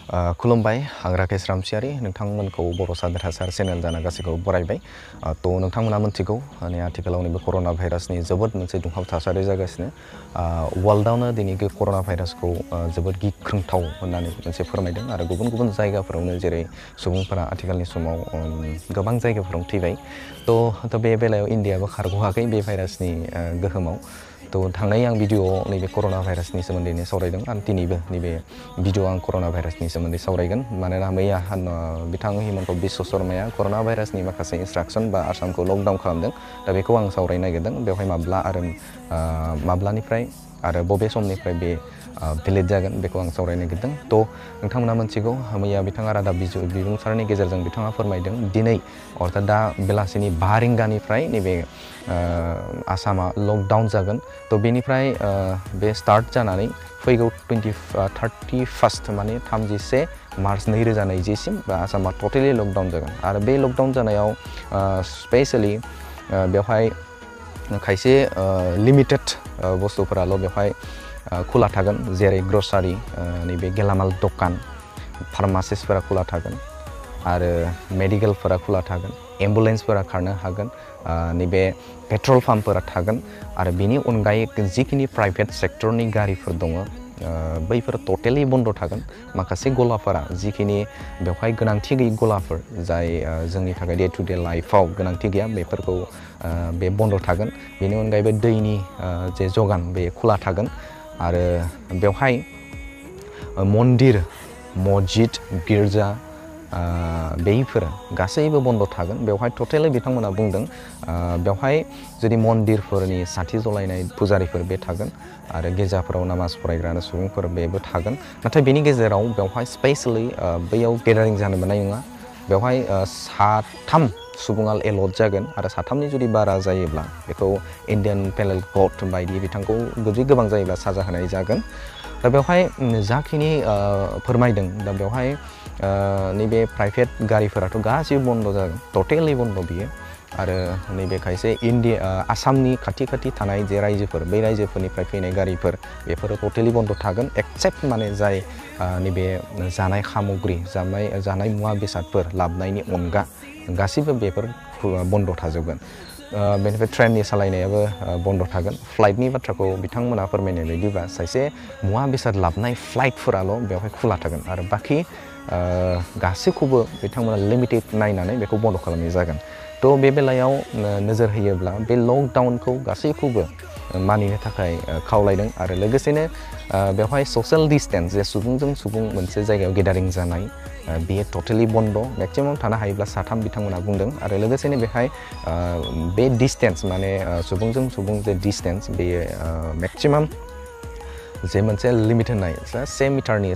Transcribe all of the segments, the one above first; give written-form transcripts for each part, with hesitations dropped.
खुलुमबाय आं राकेश रामसियारि नोंथांमोनखौ बर' सादोर हासार चेनेल जाना गासैखौबो बरायबाय। तो नोंथांमोना मोनथिगौ माने आथिखालाव नैबे कर'ना भाइरासनि जोबोद मोनसे दुंहाव थासारि जागासिनो। वर्ल्डआवनो दिनै कर'ना भाइरासखौ जोबोद गिख्रंथाव होननानै मोनसे फोरमायदों आरो गुबुन गुबुन जायगाफोरावनो जेरै सुबुंफोरा आथिखालनि समाव गोबां जायगाफोराव थैबाय। तो बे बेलायाव इन्डियाबो खारग'वाखै बे भाइरासनि गोहोमाव। तो थांनाय आं भिडिअ'आव नैबे कर'ना भाइरासनि सोमोन्दैनो सावरायदों आरो दिनैबो नैबे भिडिअ'आव आं कर'ना भाइरासनि सोमोन्दै सावरायगोन। मानोना मैया बिथां हिमन्त बिश्व शर्माया कर'ना भाइरासनि माखासे इन्सट्राक्सन बा आसामखौ लकडाउन खालामदों। दा बेखौ आं सावरायनो नागिरदों। बेवहाय माब्ला आरो माब्लानिफ्राय आरो बबे समनिफ्राय बे भेलिड जागोन बेखौ आं सावरायनो नागिरदों। तो नोंथांमोना मोनथिगौ मैया बिथाङा रादाब बिबुंसारनि गेजेरजों बिथाङा फोरमायदों दिनै अर्थात दा बेलासिनि 5 रिंगानिफ्राय नैबे आसामा लकडाउन जागोन। तो बेनिफ्राय बे स्टार्ट जानानै फैगौ 31 माने 31 मार्च 2020सिम बा आसामा टटेलि लकडाउन जागोन। आरो बे लकडाउन जानायाव स्पेशली बेवहाय खायसे लिमिटेड बुस्थुफोराल' बेवहाय खुला थागोन, जेरै ग्रसारि नैबे गेलामाल दखान, फार्मासिसफोरा खुला थागोन आरो मेडिकेलफोरा खुला थागोन, एम्बुलेन्सफोरा खारनो हागोन, नैबे पेट्रल पाम्पफोरा थागोन आरो बेनि अनगायै जिखिनि प्राइभेट सेक्टरनि गारिफोर दङ बैफोर टटेलि बन्द थागोन। माखासे गलाफोरा जिखिनि बेवहाय गोनांथि गैयि गलाफोर जाय जोंनि थाखाय डे टु डे लाइफआव गोनांथि गैया बेफोरखौ बे बन्द थागोन। बेनि अनगायैबो दैनि जे जगान बे खुला थागोन आरो बेवहाय मन्दिर, मस्जिद, गिर्जा बेफोर गासैबो बन्द थागोन। बेवहाय टटेलि बिथांमोना बुंदों बेवहाय जुदि मन्दिरफोरनि साथि जलायनाय पुजारिफोर बे थागोन आरो गिर्जाफोराव नामाज फरायग्रा सुबुंफोर बेबो थागोन। नाथाय बेनि गेजेराव बेवहाय स्पेशली बैयाव गेदारिं जानो मोननाय नङा। बेवहाय 3 सुबुङा एल'ट जागोन आरो 3नि जुदि बारा जायोब्ला बेखौ इन्डियान पेनेल क'ड बायदि बिथांखौ जुदि गोबां जायोब्ला साजा होनाय जागोन। दा बेवहाय जाखिनि फोरमायदों दा बेवहाय नैबे प्राइभेट गारिफोराथ' गासिबो बन्द जागोन, टटेलि बन्द बियो। आरो नैबे खायसे आसामनि खाथि खाथि थानाय जे रायजोफोर बै रायजोफोरनिफ्राय फैनाय गारिफोर बेफोरो टटेलि बन्द थागोन। एक्सेप्ट माने जाय नैबे जानाय सामग्रि जानाय मुवा बेसादफोर लाबोनायनि अनगा गासिबो बेफोर बन्द थाजोबगोन। बेनिफ्राय ट्रेननि सालायनायाबो बन्द थागोन। फ्लाइटनि बाथ्राखौ बिथांमोना फोरमायनाय बायदिबा सायसे मुवा बेसाद लाबोनाय फ्लाइटफोराल' बेवहाय खुला थागोन आरो बाखि गासैखौबो बिथांमोना लिमिटेड नायनानै बेखौ बन्द खालामनाय जागोन। तो बे बेलायाव नोजोर होयोब्ला बे लकडाउनखौ गासैखौबो मानिनो थाखाय खावलायदों आरो लोगोसेनो बेवहाय ससियेल डिस्टेन्स जे सुबुंजों सुबुं मोनसे जायगायाव गेदारिं जानाय बेयो टटेलि बन्द। मेक्सिमाम थानो हायोब्ला 3 बिथांमोना बुंदों आरो लोगोसेनो बेहाय बे डिस्टेन्स माने सुबुंजों सुबुं जे डिस्टेन्स बेयो मेक्सिमाम जे मोनसे लिमिट होनाय 1 मिटारनि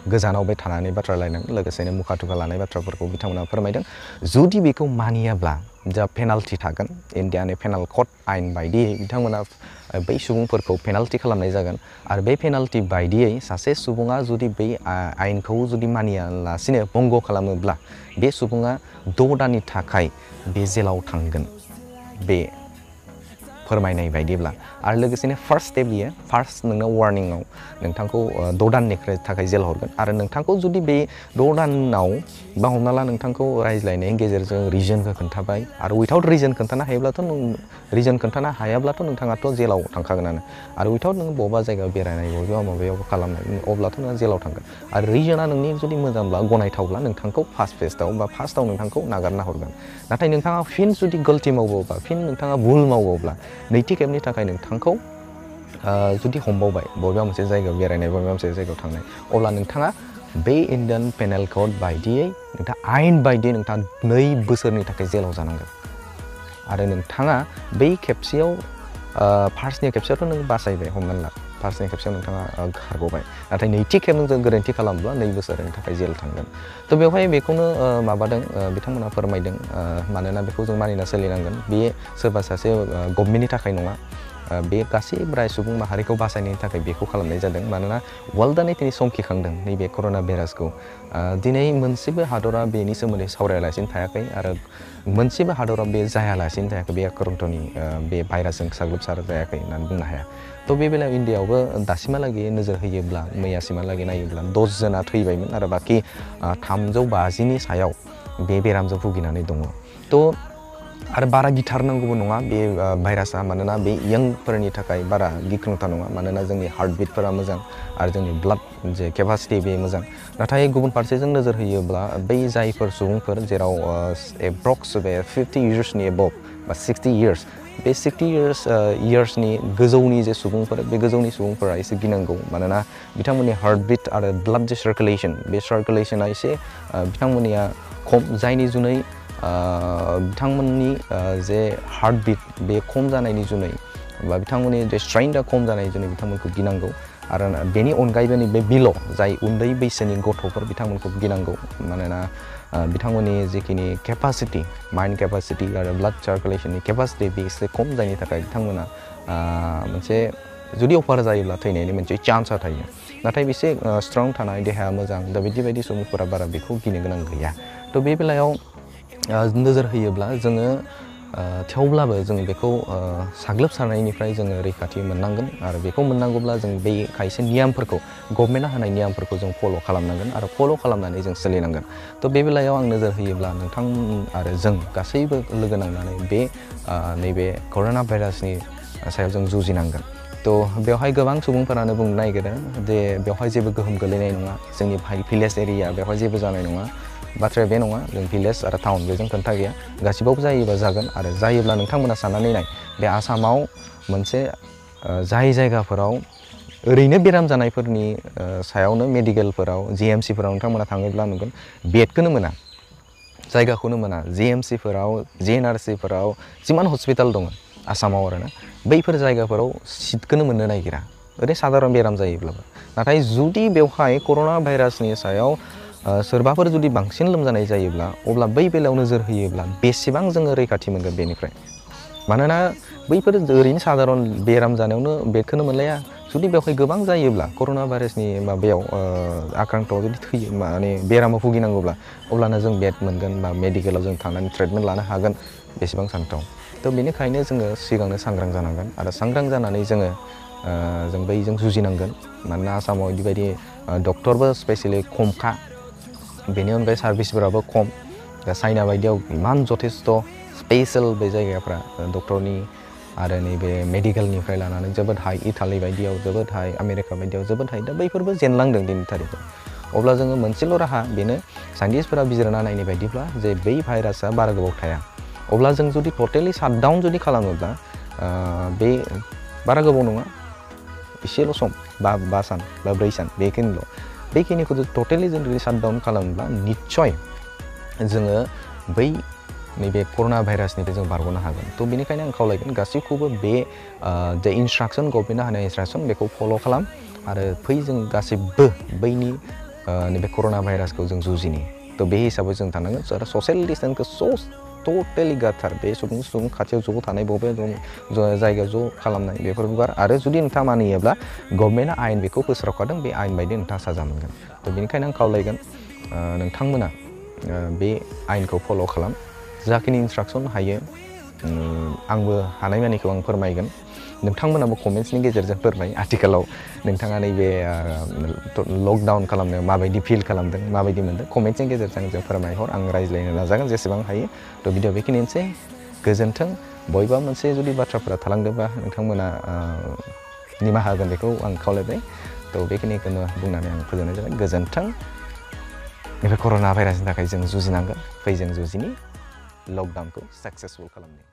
गोजानाव बे थानानै बाथ्रा रायलायनांगोन। लोगोसेनो मुखा थुखा लानाय बाथ्राफोरखौ बिथांमोना फोरमायदों। जुदि बेखौ मानियाब्ला जा पेनाल्टि थागोन, इन्डियानि पेनाल क'ड आयेन बायदियै बिथांमोना बै सुबुंफोरखौ पेनाल्टि खालामनाय जागोन आरो बे पेनाल्टि बायदियै सासे सुबुङा जुदि बै आयेनखौ जुदि मानियालासिनो भंग खालामोब्ला बे सुबुङा 6 दाननि थाखाय बे जेलाव थांगोन बे फोरमायनाय बायदिब्ला। आरो लोगोसेनो फार्स्ट स्टेप बियो फार्स्ट नोंनो वार्निंआव नोंथांखौ 6 दाननि थाखाय जेल हरगोन आरो नोंथांखौ जुदि बे 6 दानाव बा हमना ला नोंथांखौ रायज्लायनायनि गेजेरजों रिजनखौ खोन्थाबाय आरो उइथाउट रिजन खोन्थानो हायाब्लाथ' नोंथाङाथ' जेलाव थांखागोनानो। आरो उइथाउट नोङो बबेबा जायगायाव बेरायनाय बबेबा माबायाव खालामनाय अब्लाथ' नोङो जेलाव थांगोन। आरो रिजना नोंनि जुदि मोजांब्ला गनायथावब्ला नोंथांखौ फार्स्टआव नोंथांखौ नागारना हरगोन। नाथाय नोंथाङा फिन जुदि गलति मावोबा फिन नोंथाङा भुल मावोब्ला नैथि खेबनि थाखाय नोंथांखौ जुदि हमबावबाय बबेबा मोनसे जायगायाव बेरायनाय बबेबा मोनसे जायगायाव थांनाय अब्ला नोंथाङा बे इन्डियान पेनेल क'ड बायदियै नोंथाङा आयेन बायदियै नोंथाङा 2 बोसोरनि थाखाय जेलाव जानांगोन। आरो नोंथाङा बै खेबसेयाव फार्स्टनि खेबसेयावथ' नों बासायबाय हमनानै ला फार्स्टनि खेबसेयाव नोंथाङा खारग'बाय। नाथाय नैथि खेब नों गोरोन्थि खालामब्ला 2 बोसोरनि थाखाय जेल थांगोन। तो बेवहाय बेखौनो माबादों बिथांमोना फोरमायदों। मानोना बेखौ जों मानिना सोलिनांगोन। बे सोरबा सासे गभर्नमेन्टनि थाखाय नङा, बे गासैबो सुबुं माहारिखौ बासायनायनि थाखाय बेखौ खालामनाय जादों मानोना वर्ल्डआनो दिनै समखिखांदों नैबे कर'ना भाइरासखौ दिनै मोनसेबो हादरा बेनि सोमोन्दै सावरायालासिनो थायाखै आरो मोनसेबो हादरा बे जायालासिनो थायाखै बे कर'नानि बे भाइरासजों साग्लोबसार जायाखै होननानै बुंनो हाया थ' बे बेलायाव इण्डियाआवबो दासिमहालागै नोजोर होयोब्ला मैयासिमहालागै नायोब्ला 10 जना थैबायमोन आरो बाखि 350नि सायाव बे बेरामजों भुगिनानै दङ थ' आरो बारा गिथारनांगौबो नङा बे भाइरासआ मानोना बे यंगफोरनि थाखाय बारा गिख्रंथाव नङा मानोना जोंनि हार्टबिटफोरा मोजां आरो जोंनि ब्लाड जे केपासिटि बे मोजां नाथाय गुबुन फारसेजों नोजोर होयोब्ला बै जायफोर सुबुंफोर जेराव एप्रक्स बे 50 इयार्सनि एबभ बा 60 इयार्स बे 60 इयार्सनि गोजौनि जे सुबुंफोर बे गोजौनि सुबुंफोरा एसे गिनांगौ मानोना बिथांमोननि हार्टबिट आरो ब्लाड जे सार्कुलेसन बे सार्कुलेसना एसे बिथांमोननिया खम जायनि जुनै बिथांमोननि जे हार्टबिट बे खम जानायनि जुनै बा बिथांमोननि जे स्ट्रेइनआ खम जानायनि जुनै बिथांमोनखौ गिनांगौ आरो बेनि अनगायैबो बे बिल' जाय उन्दै बैसोनि गथ'फोर बिथांमोनखौ गिनांगौ मानोना बिथांमोननि जिखिनि केपासिटि माइन्ड केपासिटि आरो ब्लाड सार्कुलेसननि केपासिटि बे एसे खम जायनि थाखाय बिथांमोना मोनसे जुदि अफार जायोब्ला थैनायनि मोनसे चान्सआ थायो नाथाय बेसे स्ट्रं थानाय देहाया मोजां दा बिदि सुबुंफोरा बारा बेखौ गिनो गोनां गैया थ' बे बेलायाव नोजोर होयोब्ला जोङो थेवब्लाबो जों बेखौ साग्लोबसारनायनिफ्राय जोङो रैखाथि मोननांगोन आरो बेखौ मोननांगौब्ला जों बै खायसे नियमफोरखौ गभर्नमेन्टआ होनाय नियमफोरखौ जों फल' खालामनांगोन आरो फल' खालामनानै जों सोलिनांगोन थ' बे बेलायाव आं नोजोर होयोब्ला नोंथां आरो जों गासैबो लोगो नांनानै बे नैबे कर'ना भाइरासनि सायाव जों जुजिनांगोन थ' बेवहाय गोबां सुबुंफोरानो बुंनो नागिरो जे बेवहाय जेबो गोहोम गोलैनाय नङा जोंनि भिलेज एरिया बेवहाय जेबो जानाय नङा बाथ्राया बे नङा जों भिलेज आरो टाउन बेजों खोथा गैया गासिबावबो जायोबा जागोन आरो जायोब्ला नोंथांमोना साननानै नाय बे आसामाव मोनसे जाय जायगाफोराव ओरैनो बेराम जानायफोरनि सायावनो मेडिकेलफोराव जिएमसिफोराव नोंथांमोना थाङोब्ला नुगोन बेडखौनो मोना जायगाखौनो मोना जिएमसिफोराव जिएनआरसिफोराव जिमान हस्पिटाल दङ आसामाव आरोना बैफोर जायगाफोराव सिटखौनो मोननो नागिरा ओरैनो साधारन बेराम जायोब्लाबो नाथाय जुदि बेवहाय कर'ना भाइरासनि सायाव सोरबाफोर जुदि बांसिन लोमजानाय जायोब्ला अब्ला बै बेलायाव नोजोर होयोब्ला बेसेबां जोङो रैखाथि मोनगोन बेनिफ्राय मानोना बैफोर ओरैनो साधारन बेराम जानायावनो बेडखौनो मोनलाया जुदि बेवहाय गोबां जायोब्ला कर'ना भाइरासनि माबायाव आक्रान्त'आव जुदि थैयो माने बेरामाव भुगिनांगौब्ला अब्लानो जों बेड मोनगोन बा मेडिकेलाव जों थांनानै ट्रिटमेन्ट लानो हागोन बेसेबां सानथाव थ' बेनिखायनो जोङो सिगांनो सांग्रां जानांगोन आरो सांग्रां जानानै जों बैजों जुजिनांगोन मानोना आसामाव बेबायदि डक्टरबो स्पेसियेलि खमखा बेनि अनगायै सार्भिसफोराबो खम दा चाइना बायदियाव इमान जथेस्थ' स्पेशेल बे जायगाफ्रा डक्टरनि आरो नैबे मेडिकेलनिफ्राय लानानै जोबोद हाई इटालि बायदियाव जोबोद हाई आमेरिका बायदियाव जोबोद हाई दा बैफोरबो जेनलांदों दिनैनि थारिखआव अब्ला जोङो मोनसेल' राहा बेनो साइन्टिस्टफोरा बिजिरना नायनाय बायदिब्ला जे बै भाइरासआ बारा गोबाव थाया अब्ला जों जुदि टटेलि शाटडाउन जुदि खालामोब्ला बे बारा गोबाव नङा एसेल' सम बा सान बा 4 सान बेखिनिखौ टटेलि जों जुदि शाटडाउन खालामोब्ला निस्सय जोङो बै नैबे कर'ना भाइरासनिफ्राय जों बारग'नो हागोन थ' बेनिखायनो आं खावलायगोन गासैखौबो बे जे इन्सट्राक्सन गभर्नमेन्टआ होनाय इन्सट्राक्सन बेखौ फल' खालाम आरो फै जों गासिबो बैनि नैबे कर'ना भाइरासखौ जों जुजिनि थ' बे हिसाबै जों थानांगोन आरो ससियेल डिस्टेन्सखौ टटेलि गारथार बे सुबुं खाथियाव ज' थानाय बबे जायगायाव ज' खालामनाय बेफोरखौ गार आरो जुदि नोंथाङा मानियोब्ला गभर्नमेन्टआ आयेन बेखौ फोसावखादों बे आयेन बायदि नोंथाङा साजा मोनगोन थ' बेनिखायनो आं खावलायगोन नोंथांमोना बे आयेनखौ फल' खालाम जाखिनि इन्सट्राक्सन हायो आंबो हानायमानिखौ आं फोरमायगोन नोंथांमोनाबो कमेन्ट्सनि गेजेरजों फोरमाय आथिखालाव नोंथाङा नैबे लकडाउन खालामनायाव माबायदि फिल खालामदों माबायदि मोनदों कमेन्ट्सनि गेजेरजों जों फोरमायहर आं रायज्लायनो नाजागोन जेसेबां हायो थ' भिडिअ बेखिनियानोसै गोजोन्थों बयबा मोनसे जुदि बाथ्राफोरा थालांदोंबा नोंथांमोना निमाहा होगोन बेखौ आं खावलायबाय थ' बेखिनिखौनो बुंनानै आं फोजोबनाय जाबाय गोजोन्थों नैबे कर'ना भाइरासनि थाखाय जों जुजिनांगोन फै जों जुजिनि लकडाउनखौ साक्सेसफुल खालामनो